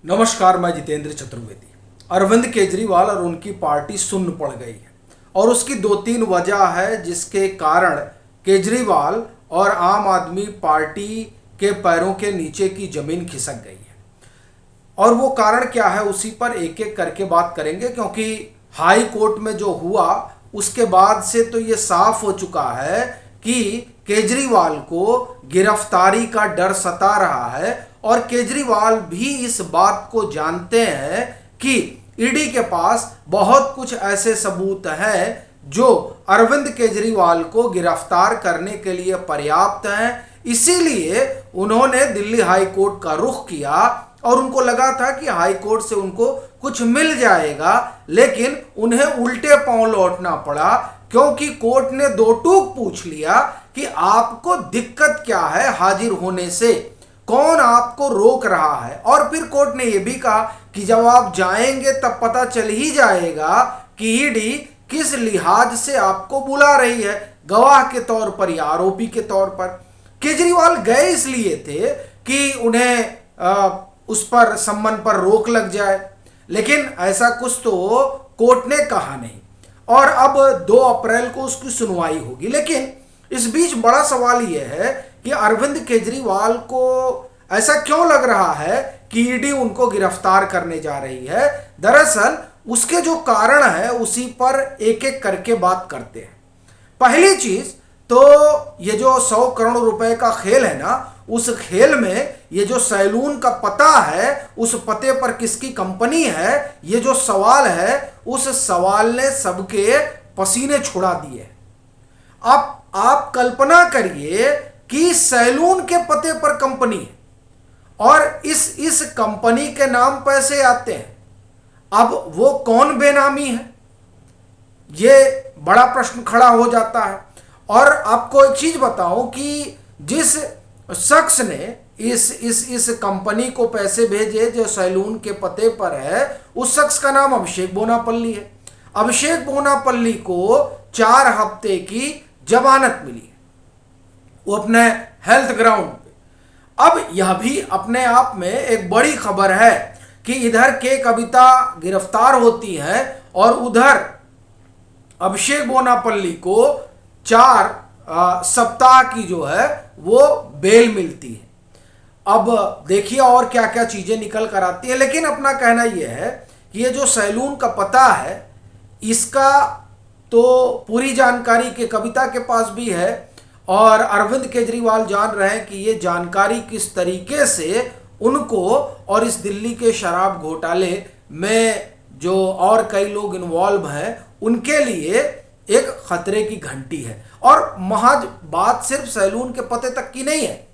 नमस्कार, मैं जितेंद्र चतुर्वेदी। अरविंद केजरीवाल और उनकी पार्टी सुन्न पड़ गई है और उसकी दो तीन वजह है जिसके कारण केजरीवाल और आम आदमी पार्टी के पैरों के नीचे की जमीन खिसक गई है। और वो कारण क्या है उसी पर एक एक करके बात करेंगे, क्योंकि हाई कोर्ट में जो हुआ उसके बाद से तो ये साफ हो चुका है कि केजरीवाल को गिरफ्तारी का डर सता रहा है। और केजरीवाल भी इस बात को जानते हैं कि ईडी के पास बहुत कुछ ऐसे सबूत हैं जो अरविंद केजरीवाल को गिरफ्तार करने के लिए पर्याप्त हैं। इसीलिए उन्होंने दिल्ली हाई कोर्ट का रुख किया और उनको लगा था कि हाई कोर्ट से उनको कुछ मिल जाएगा, लेकिन उन्हें उल्टे पांव लौटना पड़ा, क्योंकि कोर्ट ने दो टूक पूछ लिया कि आपको दिक्कत क्या है हाजिर होने से, कौन आपको रोक रहा है। और फिर कोर्ट ने यह भी कहा कि जब आप जाएंगे तब पता चल ही जाएगा कि ईडी किस लिहाज से आपको बुला रही है, गवाह के तौर पर या आरोपी के तौर पर। केजरीवाल गए इसलिए थे कि उन्हें उस पर सम्मन पर रोक लग जाए, लेकिन ऐसा कुछ तो कोर्ट ने कहा नहीं। और अब 2 अप्रैल को उसकी सुनवाई होगी। लेकिन इस बीच बड़ा सवाल यह है कि अरविंद केजरीवाल को ऐसा क्यों लग रहा है कि ईडी उनको गिरफ्तार करने जा रही है। दरअसल उसके जो कारण है उसी पर एक एक करके बात करते हैं। पहली चीज तो ये जो 100 करोड़ रुपए का खेल है ना, उस खेल में ये जो सैलून का पता है, उस पते पर किसकी कंपनी है, ये जो सवाल है, उस सवाल ने सबके पसीने छुड़ा दिए। आप कल्पना करिए कि सैलून के पते पर कंपनी है और इस कंपनी के नाम पैसे आते हैं। अब वो कौन बेनामी है, ये बड़ा प्रश्न खड़ा हो जाता है। और आपको एक चीज बताऊं कि जिस शख्स ने इस कंपनी को पैसे भेजे जो सैलून के पते पर है, उस शख्स का नाम अभिषेक बोनापल्ली है। अभिषेक बोनापल्ली को 4 हफ्ते की जमानत मिली है, वो अपने हेल्थ ग्राउंड पे। अब यह भी अपने आप में एक बड़ी खबर है कि इधर के कविता गिरफ्तार होती है और उधर अभिषेक बोनापल्ली को 4 सप्ताह की जो है वो बेल मिलती है। अब देखिए और क्या क्या चीजें निकल कर आती है। लेकिन अपना कहना यह है कि ये जो सैलून का पता है, इसका तो पूरी जानकारी के कविता के पास भी है और अरविंद केजरीवाल जान रहे हैं कि ये जानकारी किस तरीके से उनको और इस दिल्ली के शराब घोटाले में जो और कई लोग इन्वॉल्व हैं उनके लिए एक खतरे की घंटी है। और महज बात सिर्फ सैलून के पते तक की नहीं है,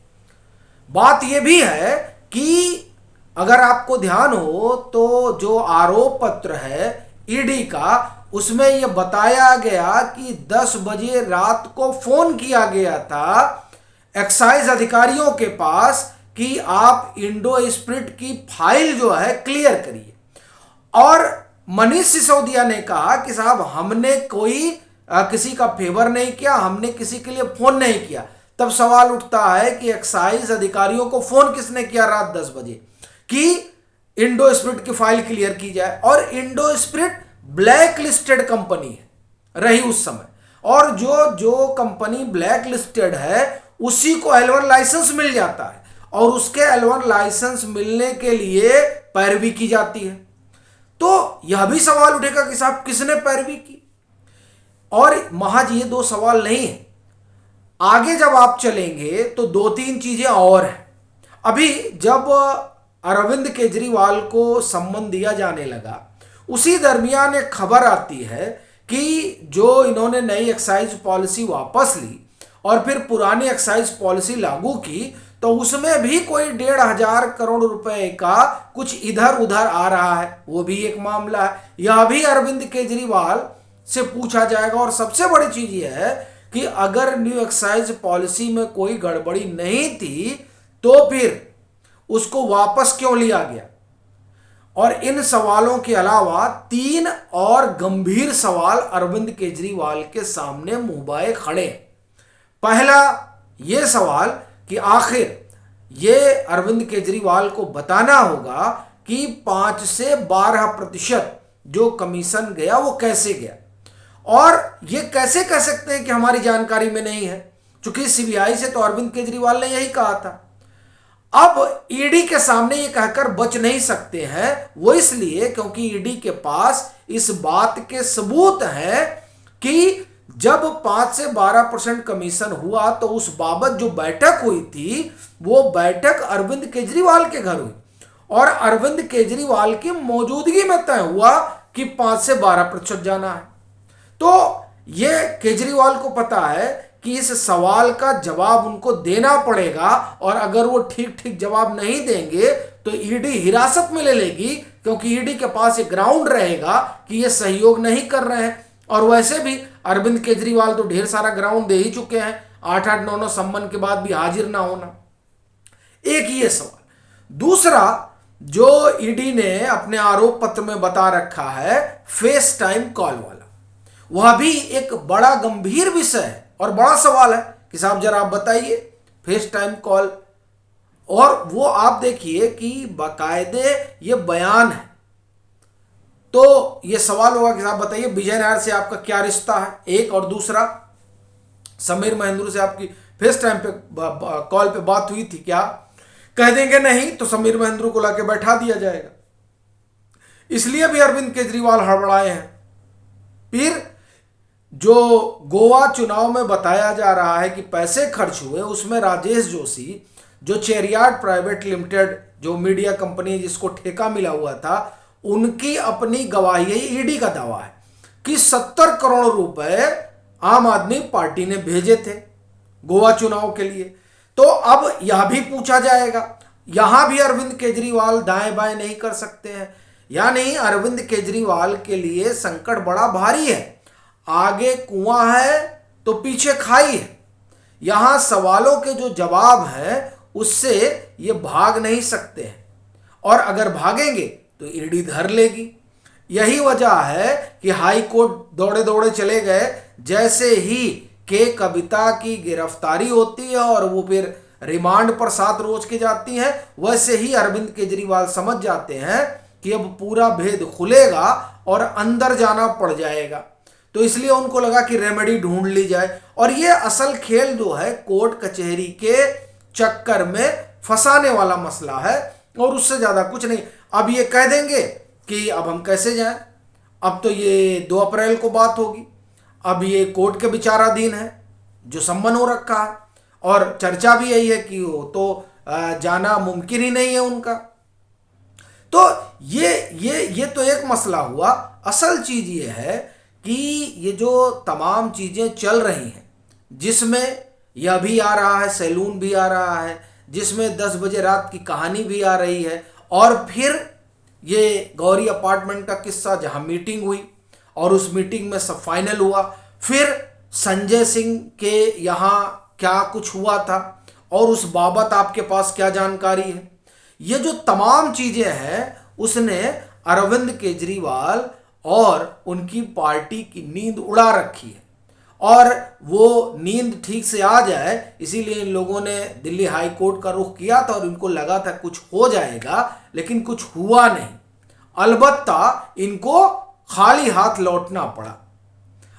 बात यह भी है कि अगर आपको ध्यान हो तो जो आरोप पत्र है ईडी का, उसमें यह बताया गया कि 10 बजे रात को फोन किया गया था एक्साइज अधिकारियों के पास कि आप इंडो स्प्रिट की फाइल जो है क्लियर करिए। और मनीष सिसोदिया ने कहा कि साहब हमने कोई किसी का फेवर नहीं किया, हमने किसी के लिए फोन नहीं किया। तब सवाल उठता है कि एक्साइज अधिकारियों को फोन किसने किया रात 10 बजे कि इंडो स्प्रिट की फाइल क्लियर की जाए। और Indo spirit black listed company रही उस समय, और जो कंपनी ब्लैक लिस्टेड है उसी को L1 लाइसेंस मिल जाता है और उसके L1 लाइसेंस मिलने के लिए पैरवी की जाती है। तो यह भी सवाल उठेगा कि साहब किसने पैरवी की। और महज ये 2 सवाल नहीं है, आगे जब आप चलेंगे तो 2-3 चीजें और हैं। अभी जब अरविंद केजरीवाल को सम्मन दिया जाने लगा, उसी दरमियान एक खबर आती है कि जो इन्होंने नई एक्साइज पॉलिसी वापस ली और फिर पुरानी एक्साइज पॉलिसी लागू की, तो उसमें भी कोई 1,500 करोड़ रुपए का कुछ इधर उधर आ रहा है। वो भी एक मामला है, यह भी अरविंद केजरीवाल से पूछा जाएगा। और सबसे बड़ी चीज यह है कि अगर न्यू एक्साइज पॉलिसी में कोई गड़बड़ी नहीं थी तो फिर उसको वापस क्यों लिया गया। और इन सवालों के अलावा 3 और गंभीर सवाल अरविंद केजरीवाल के सामने मुंह खड़े। पहला यह सवाल कि आखिर ये अरविंद केजरीवाल को बताना होगा कि 5 से 12% जो कमीशन गया वो कैसे गया, और ये कैसे कह सकते हैं कि हमारी जानकारी में नहीं है, क्योंकि सीबीआई से तो अरविंद केजरीवाल ने यही कहा था। अब ईडी के सामने ये कहकर बच नहीं सकते हैं, वो इसलिए क्योंकि ईडी के पास इस बात के सबूत हैं कि जब 5 से 12% कमीशन हुआ तो उस बाबत जो बैठक हुई थी वो बैठक अरविंद केजरीवाल के घर हुई और अरविंद केजरीवाल की मौजूदगी में तय हुआ कि 5 से 12% जाना है। तो ये केजरीवाल को पता है कि इस सवाल का जवाब उनको देना पड़ेगा, और अगर वो ठीक ठीक जवाब नहीं देंगे तो ईडी हिरासत में ले लेगी, क्योंकि ईडी के पास एक ग्राउंड रहेगा कि ये सहयोग नहीं कर रहे हैं। और वैसे भी अरविंद केजरीवाल तो ढेर सारा ग्राउंड दे ही चुके हैं, 8-8, 9-9 सम्मन के बाद भी हाजिर ना होना। एक ये सवाल। दूसरा, जो ईडी ने अपने आरोप पत्र में बता रखा है फेस टाइम कॉल वाला, वह भी एक बड़ा गंभीर विषय है और बड़ा सवाल है कि साहब जरा आप बताइए फेस टाइम कॉल। और वो आप देखिए कि बाकायदे ये बयान है, तो ये सवाल होगा कि साहब बताइए विजय नायर से आपका क्या रिश्ता है, एक, और दूसरा समीर महेंद्र से आपकी फेस टाइम पे कॉल पे बात हुई थी क्या? कह देंगे नहीं तो समीर महेंद्र को लाके बैठा दिया जाएगा। इसलिए भी अरविंद केजरीवाल हड़बड़ाए हैं। फिर जो गोवा चुनाव में बताया जा रहा है कि पैसे खर्च हुए, उसमें राजेश जोशी जो चेरियाट प्राइवेट लिमिटेड जो मीडिया कंपनी जिसको ठेका मिला हुआ था, उनकी अपनी गवाही है, ईडी का दावा है कि 70 करोड़ रुपए आम आदमी पार्टी ने भेजे थे गोवा चुनाव के लिए। तो अब यह भी पूछा जाएगा, यहां भी अरविंद केजरीवाल दाएं बाएं नहीं कर सकते हैं, यानी अरविंद केजरीवाल के लिए संकट बड़ा भारी है। आगे कुआं है तो पीछे खाई है। यहां सवालों के जो जवाब हैं उससे ये भाग नहीं सकते हैं, और अगर भागेंगे तो ईडी धर लेगी। यही वजह है कि हाई कोर्ट दौड़े दौड़े चले गए। जैसे ही के कविता की गिरफ्तारी होती है और वो फिर रिमांड पर 7 रोज की जाती है, वैसे ही अरविंद केजरीवाल समझ जाते हैं कि अब पूरा भेद खुलेगा और अंदर जाना पड़ जाएगा। तो इसलिए उनको लगा कि रेमेडी ढूंढ ली जाए, और ये असल खेल जो है कोर्ट कचहरी के चक्कर में फंसाने वाला मसला है, और उससे ज्यादा कुछ नहीं। अब ये कह देंगे कि अब हम कैसे जाएं, अब तो ये 2 अप्रैल को बात होगी, अब ये कोर्ट के विचाराधीन है जो सम्मन हो रखा है, और चर्चा भी यही है कि वो तो जाना मुमकिन ही नहीं है उनका। तो ये तो एक मसला हुआ। असल चीज ये है कि ये जो तमाम चीजें चल रही हैं, जिसमें यह भी आ रहा है, सैलून भी आ रहा है, जिसमें 10 बजे रात की कहानी भी आ रही है, और फिर ये गौरी अपार्टमेंट का किस्सा जहां मीटिंग हुई और उस मीटिंग में सब फाइनल हुआ, फिर संजय सिंह के यहाँ क्या कुछ हुआ था और उस बाबत आपके पास क्या जानकारी है। ये जो तमाम चीजें हैं उसने अरविंद केजरीवाल और उनकी पार्टी की नींद उड़ा रखी है, और वो नींद ठीक से आ जाए इसीलिए इन लोगों ने दिल्ली हाई कोर्ट का रुख किया था, और इनको लगा था कुछ हो जाएगा, लेकिन कुछ हुआ नहीं। अलबत्ता इनको खाली हाथ लौटना पड़ा।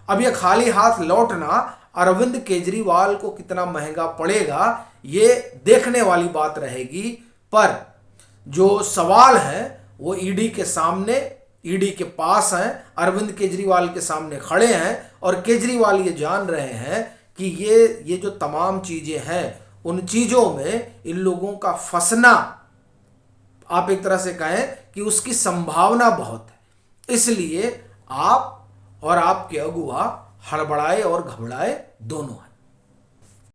अब ये खाली हाथ लौटना अरविंद केजरीवाल को कितना महंगा पड़ेगा ये देखने वाली बात रहेगी। पर जो सवाल है वो ईडी के सामने, ईडी के पास हैं, अरविंद केजरीवाल के सामने खड़े हैं, और केजरीवाल ये जान रहे हैं कि ये जो तमाम चीजें हैं उन चीजों में इन लोगों का फंसना, आप एक तरह से कहें कि उसकी संभावना बहुत है। इसलिए आप और आपके अगुआ हड़बड़ाए और घबराए दोनों हैं।